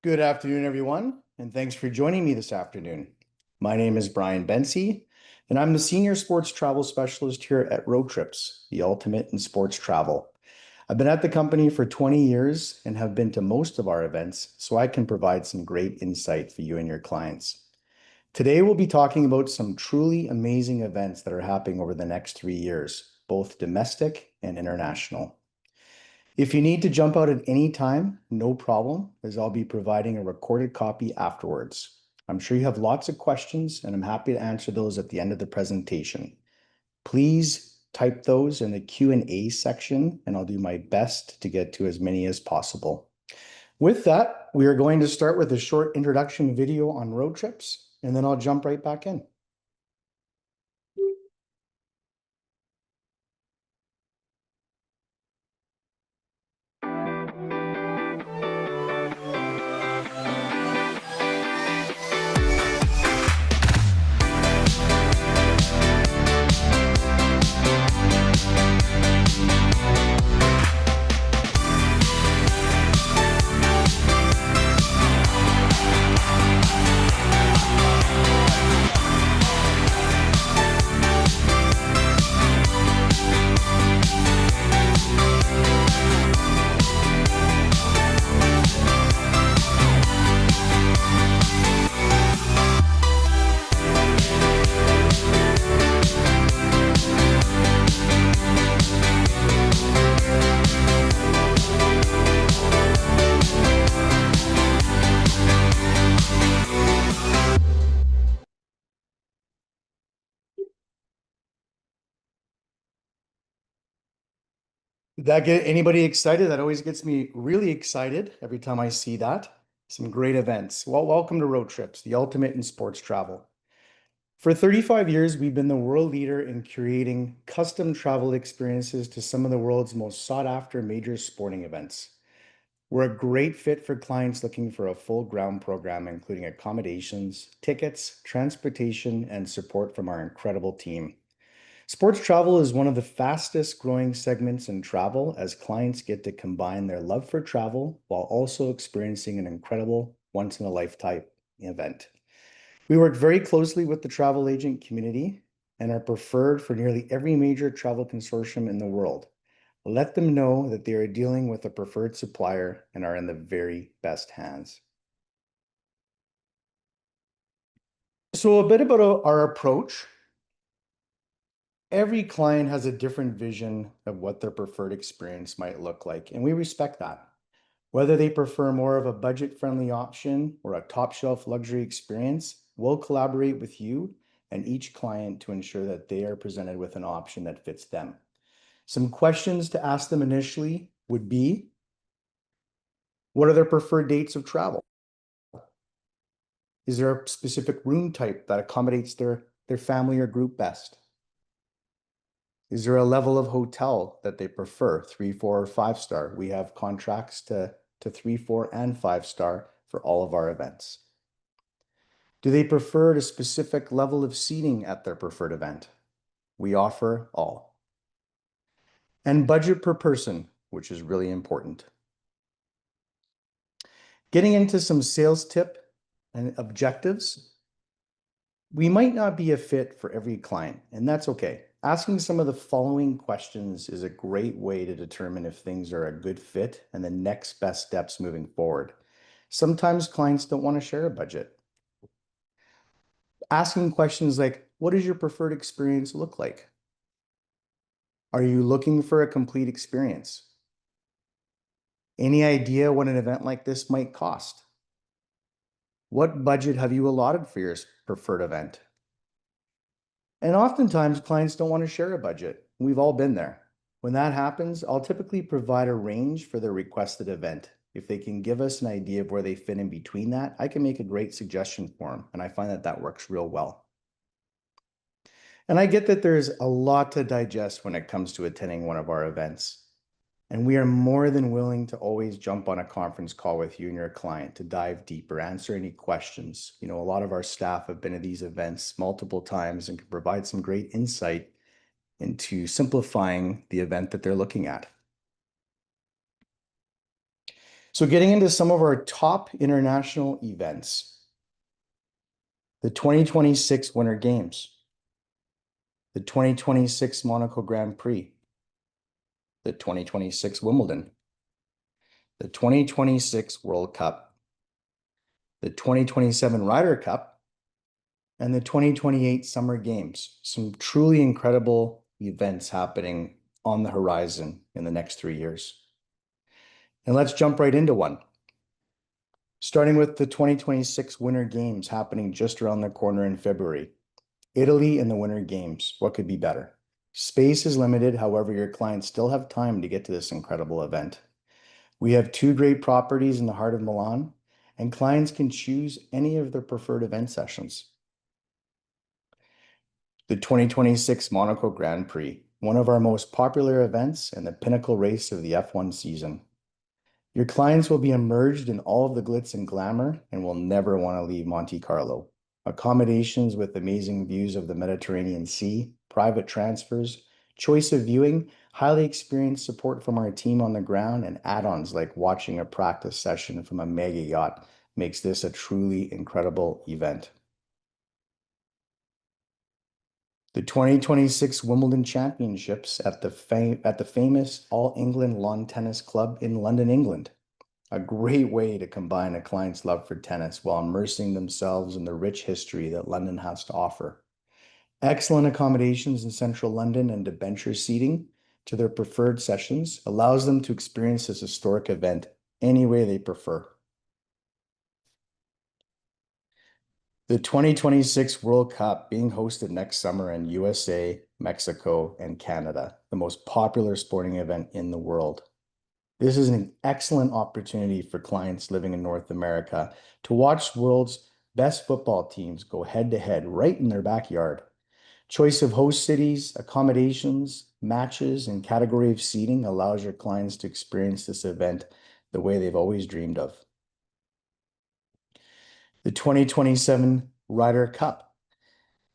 Good afternoon, everyone, and thanks for joining me this afternoon. My name is Brian Benci, and I'm the Senior Sports Travel Specialist here at Road Trips, the ultimate in sports travel. I've been at the company for 20 years and have been to most of our events, so I can provide some great insight for you and your clients. Today, we'll be talking about some truly amazing events that are happening over the next 3 years, both domestic and international. If you need to jump out at any time, no problem, as I'll be providing a recorded copy afterwards. I'm sure you have lots of questions, and I'm happy to answer those at the end of the presentation. Please type those in the Q&A section, and I'll do my best to get to as many as possible. With that, we are going to start with a short introduction video on road trips, and then I'll jump right back in. Did that get anybody excited? That always gets me really excited every time I see that. Some great events. Well, welcome to Road Trips, the ultimate in sports travel. For 35 years, we've been the world leader in curating custom travel experiences to some of the world's most sought-after major sporting events. We're a great fit for clients looking for a full ground program, including accommodations, tickets, transportation, and support from our incredible team. Sports travel is one of the fastest growing segments in travel as clients get to combine their love for travel while also experiencing an incredible once in a lifetime event. We work very closely with the travel agent community and are preferred for nearly every major travel consortium in the world. Let them know that they are dealing with a preferred supplier and are in the very best hands. So a bit about our approach. Every client has a different vision of what their preferred experience might look like, and we respect that. Whether they prefer more of a budget-friendly option or a top-shelf luxury experience, we'll collaborate with you and each client to ensure that they are presented with an option that fits them. Some questions to ask them initially would be, what are their preferred dates of travel? Is there a specific room type that accommodates their family or group best? Is there a level of hotel that they prefer, 3, 4, or 5-star? We have contracts to 3, 4, and 5-star for all of our events. Do they prefer a specific level of seating at their preferred event? We offer all. And budget per person, which is really important. Getting into some sales tip and objectives. We might not be a fit for every client, and that's okay. Asking some of the following questions is a great way to determine if things are a good fit and the next best steps moving forward. Sometimes clients don't want to share a budget. Asking questions like, what does your preferred experience look like? Are you looking for a complete experience? Any idea what an event like this might cost? What budget have you allotted for your preferred event? And oftentimes clients don't want to share a budget. We've all been there. When that happens, I'll typically provide a range for their requested event. If they can give us an idea of where they fit in between that, I can make a great suggestion for them, and I find that that works real well. And I get that there's a lot to digest when it comes to attending one of our events. And we are more than willing to always jump on a conference call with you and your client to dive deeper, answer any questions. You know, a lot of our staff have been to these events multiple times and can provide some great insight into simplifying the event that they're looking at. So getting into some of our top international events, the 2026 Winter Games, the 2026 Monaco Grand Prix, the 2026 Wimbledon, the 2026 World Cup, the 2027 Ryder Cup, and the 2028 Summer Games. Some truly incredible events happening on the horizon in the next 3 years. And let's jump right into one. Starting with the 2026 Winter Games happening just around the corner in February. Italy and the Winter Games. What could be better? Space is limited, however, your clients still have time to get to this incredible event. We have two great properties in the heart of Milan, and clients can choose any of their preferred event sessions. The 2026 Monaco Grand Prix, one of our most popular events and the pinnacle race of the F1 season. Your clients will be immersed in all of the glitz and glamour and will never want to leave Monte Carlo. Accommodations with amazing views of the Mediterranean Sea, private transfers, choice of viewing, highly experienced support from our team on the ground, and add-ons like watching a practice session from a mega yacht makes this a truly incredible event. The 2026 Wimbledon Championships at the famous All England Lawn Tennis Club in London, England. A great way to combine a client's love for tennis while immersing themselves in the rich history that London has to offer. Excellent accommodations in central London and debenture seating to their preferred sessions allows them to experience this historic event any way they prefer. The 2026 World Cup being hosted next summer in USA, Mexico, and Canada, the most popular sporting event in the world. This is an excellent opportunity for clients living in North America to watch the world's best football teams go head to head right in their backyard. Choice of host cities, accommodations, matches, and category of seating allows your clients to experience this event the way they've always dreamed of. The 2027 Ryder Cup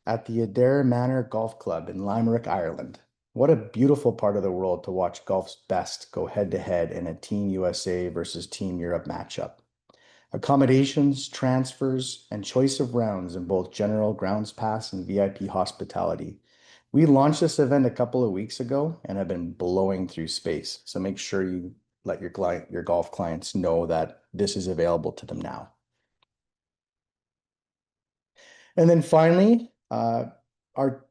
at the Adair Manor Golf Club in Limerick, Ireland. What a beautiful part of the world to watch golf's best go head to head in a Team USA versus Team Europe matchup. Accommodations, transfers, and choice of rounds in both general grounds pass and VIP hospitality. We launched this event a couple of weeks ago and have been blowing through space. So make sure you let your golf clients know that this is available to them now. And then finally, the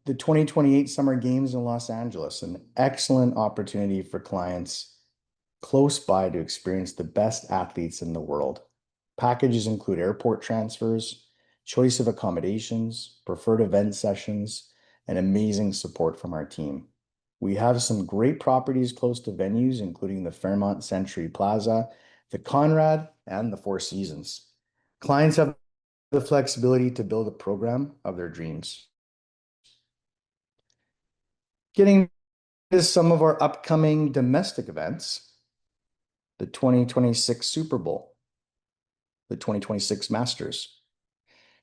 2028 Summer Games in Los Angeles, an excellent opportunity for clients close by to experience the best athletes in the world. Packages include airport transfers, choice of accommodations, preferred event sessions, and amazing support from our team. We have some great properties close to venues, including the Fairmont Century Plaza, the Conrad, and the Four Seasons. Clients have the flexibility to build a program of their dreams. Getting to some of our upcoming domestic events, the 2026 Super Bowl, the 2026 Masters,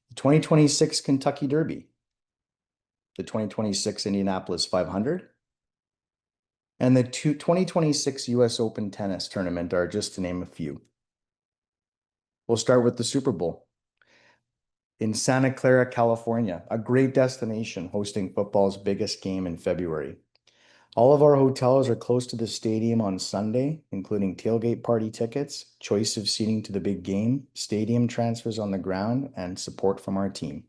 the 2026 Kentucky Derby, the 2026 Indianapolis 500, and the 2026 US Open Tennis Tournament are just to name a few. We'll start with the Super Bowl. In Santa Clara, California, a great destination hosting football's biggest game in February. All of our hotels are close to the stadium on Sunday, including tailgate party tickets, choice of seating to the big game, stadium transfers on the ground, and support from our team.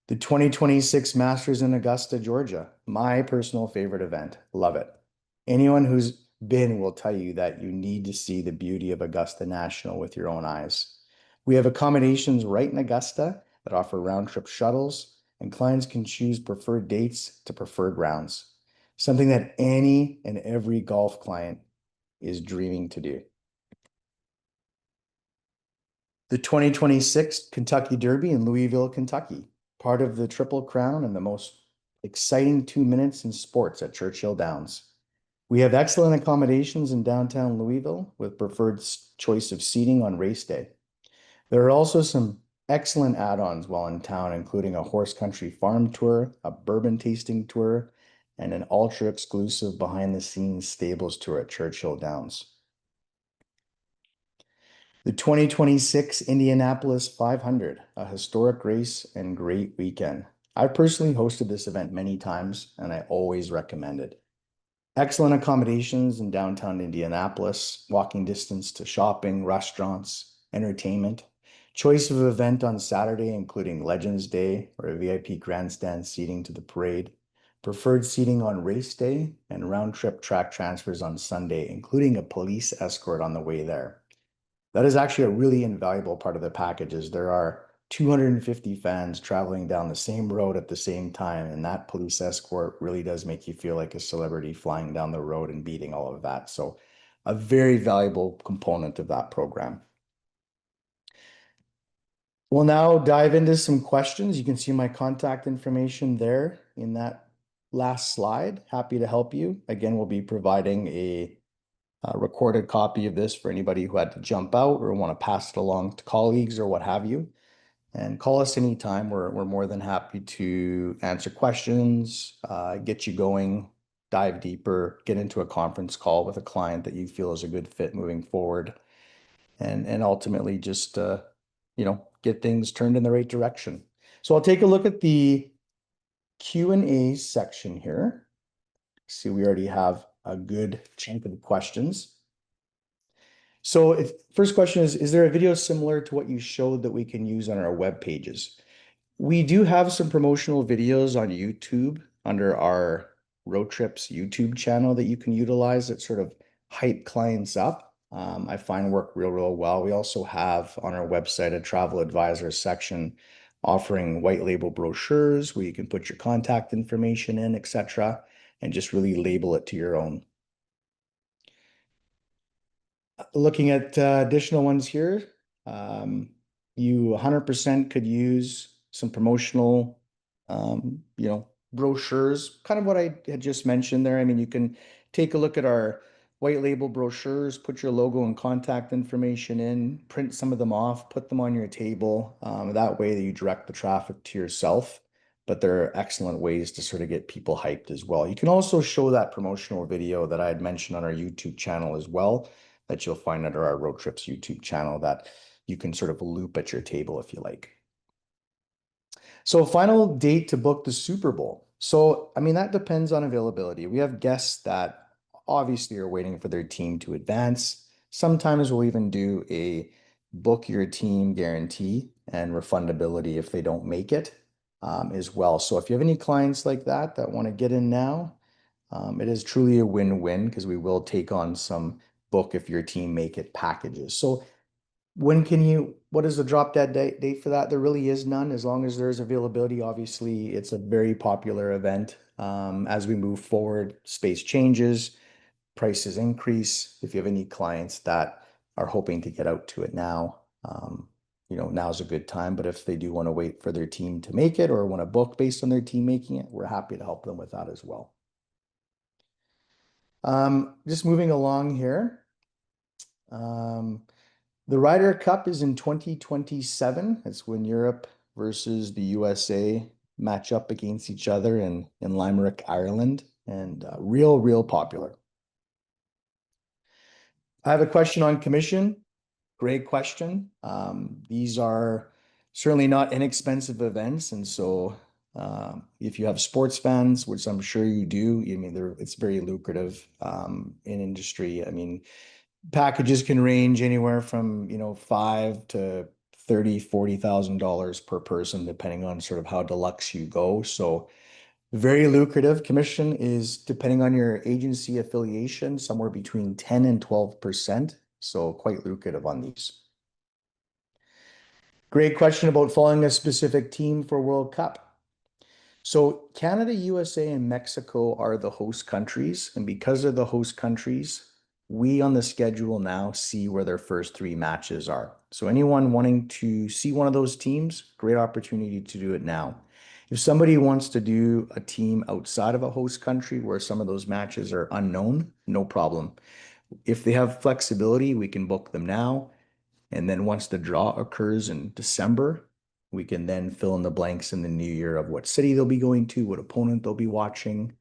The 2026 Masters in Augusta, Georgia, my personal favorite event. Love it. Anyone who's been will tell you that you need to see the beauty of Augusta National with your own eyes. We have accommodations right in Augusta that offer round-trip shuttles, and clients can choose preferred dates to preferred rounds, something that any and every golf client is dreaming to do. The 2026 Kentucky Derby in Louisville, Kentucky, part of the Triple Crown and the most exciting 2 minutes in sports at Churchill Downs. We have excellent accommodations in downtown Louisville with preferred choice of seating on race day. There are also some excellent add-ons while in town, including a horse country farm tour, a bourbon tasting tour, and an ultra-exclusive behind-the-scenes stables tour at Churchill Downs. The 2026 Indianapolis 500, a historic race and great weekend. I personally hosted this event many times and I always recommend it. Excellent accommodations in downtown Indianapolis, walking distance to shopping, restaurants, entertainment. Choice of event on Saturday, including Legends Day or a VIP grandstand seating to the parade. Preferred seating on race day and round trip track transfers on Sunday, including a police escort on the way there. That is actually a really invaluable part of the packages. There are 250 fans traveling down the same road at the same time, and that police escort really does make you feel like a celebrity flying down the road and beating all of that. So, a very valuable component of that program. We'll now dive into some questions. You can see my contact information there in that last slide. Happy to help you. Again, we'll be providing a recorded copy of this for anybody who had to jump out or want to pass it along to colleagues or what have you. And call us anytime. We're more than happy to answer questions, get you going, dive deeper, get into a conference call with a client that you feel is a good fit moving forward, and ultimately just get things turned in the right direction. So I'll take a look at the Q&A section here. See, we already have a good chunk of the questions. So first question is there a video similar to what you showed that we can use on our web pages? We do have some promotional videos on YouTube under our Road Trips YouTube channel that you can utilize that sort of hype clients up. I find work real well. We also have on our website a travel advisor section offering white label brochures where you can put your contact information in, etc., and just really label it to your own. Looking at additional ones here, you 100% could use some promotional, brochures, kind of what I had just mentioned there. I mean, you can take a look at our white label brochures, put your logo and contact information in, print some of them off, put them on your table. That way that you direct the traffic to yourself. But there are excellent ways to sort of get people hyped as well. You can also show that promotional video that I had mentioned on our YouTube channel as well, that you'll find under our Road Trips YouTube channel that you can sort of loop at your table if you like. So final date to book the Super Bowl. So, I mean, that depends on availability. We have guests that obviously are waiting for their team to advance. Sometimes we'll even do a book your team guarantee and refundability if they don't make it as well. So if you have any clients like that want to get in now, it is truly a win-win because we will take on some book if your team make it packages. So what is the drop dead date for that? There really is none as long as there's availability. Obviously, it's a very popular event. As we move forward, space changes, prices increase. If you have any clients that are hoping to get out to it now, now's a good time. But if they do want to wait for their team to make it or want to book based on their team making it, we're happy to help them with that as well. Just moving along here. The Ryder Cup is in 2027. It's when Europe versus the USA match up against each other in Limerick, Ireland, and real popular. I have a question on commission. Great question. These are certainly not inexpensive events, and so if you have sports fans, which I'm sure you do, I mean, it's very lucrative in industry. I mean, packages can range anywhere from, $5,000 to $30,000, $40,000 per person, depending on sort of how deluxe you go. So very lucrative. Commission is, depending on your agency affiliation, somewhere between 10 and 12%. So quite lucrative on these. Great question about following a specific team for World Cup. So Canada, USA, and Mexico are the host countries. And because they're the host countries, we on the schedule now see where their first three matches are. So anyone wanting to see one of those teams, great opportunity to do it now. If somebody wants to do a team outside of a host country where some of those matches are unknown, no problem. If they have flexibility, we can book them now. And then once the draw occurs in December, we can then fill in the blanks in the new year of what city they'll be going to, what opponent they'll be watching,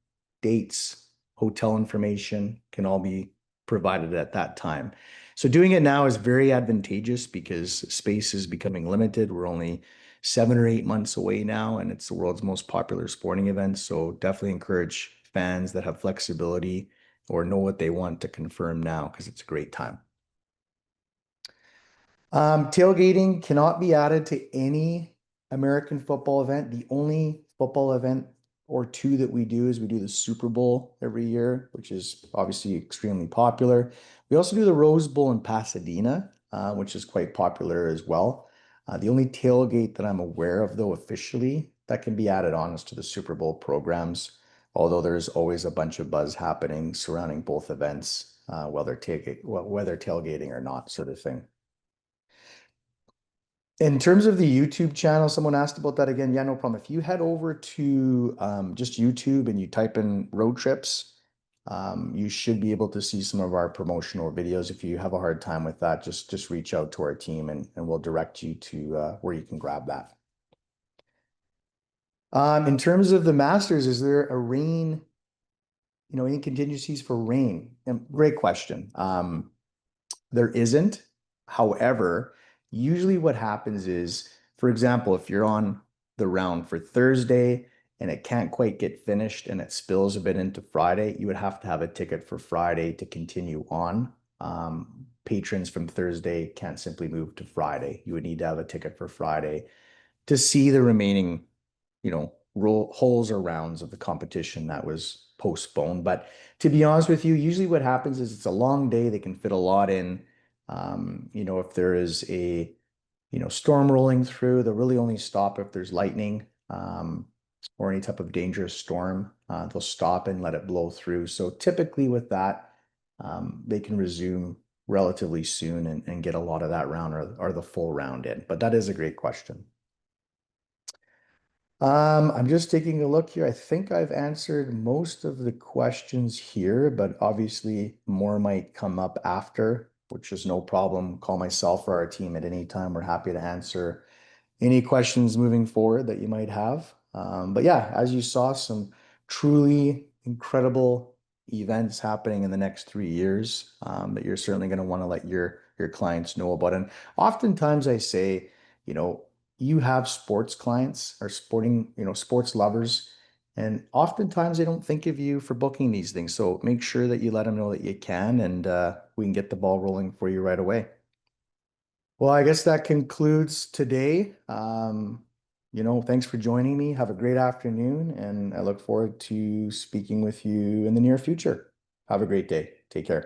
dates, hotel information can all be provided at that time. So doing it now is very advantageous because space is becoming limited. We're only 7 or 8 months away now, and it's the world's most popular sporting event. So definitely encourage fans that have flexibility or know what they want to confirm now because it's a great time. Tailgating cannot be added to any American football event. The only football event or two that we do is we do the Super Bowl every year, which is obviously extremely popular. We also do the Rose Bowl in Pasadena, which is quite popular as well. The only tailgate that I'm aware of, though, officially that can be added on is to the Super Bowl programs, although there's always a bunch of buzz happening surrounding both events, whether tailgating or not, sort of thing. In terms of the YouTube channel, someone asked about that again. Yeah, no problem. If you head over to just YouTube and you type in road trips, you should be able to see some of our promotional videos. If you have a hard time with that, just reach out to our team and we'll direct you to where you can grab that. In terms of the Masters, is there a rain, any contingencies for rain? And great question. There isn't. However, usually what happens is, for example, if you're on the round for Thursday and it can't quite get finished and it spills a bit into Friday, you would have to have a ticket for Friday to continue on. Patrons from Thursday can't simply move to Friday. You would need to have a ticket for Friday to see the remaining, holes or rounds of the competition that was postponed. But to be honest with you, usually what happens is it's a long day. They can fit a lot in. If there is a, storm rolling through, they'll really only stop if there's lightning, or any type of dangerous storm. They'll stop and let it blow through. So typically with that, they can resume relatively soon and get a lot of that round or the full round in. But that is a great question. I'm just taking a look here. I think I've answered most of the questions here, but obviously more might come up after, which is no problem. Call myself or our team at any time. We're happy to answer any questions moving forward that you might have. But yeah, as you saw, some truly incredible events happening in the next 3 years, that you're certainly going to want to let your clients know about. And oftentimes I say, you have sports clients or sports lovers, and oftentimes they don't think of you for booking these things. So make sure that you let them know that you can, and we can get the ball rolling for you right away. Well, I guess that concludes today. Thanks for joining me. Have a great afternoon, and I look forward to speaking with you in the near future. Have a great day. Take care.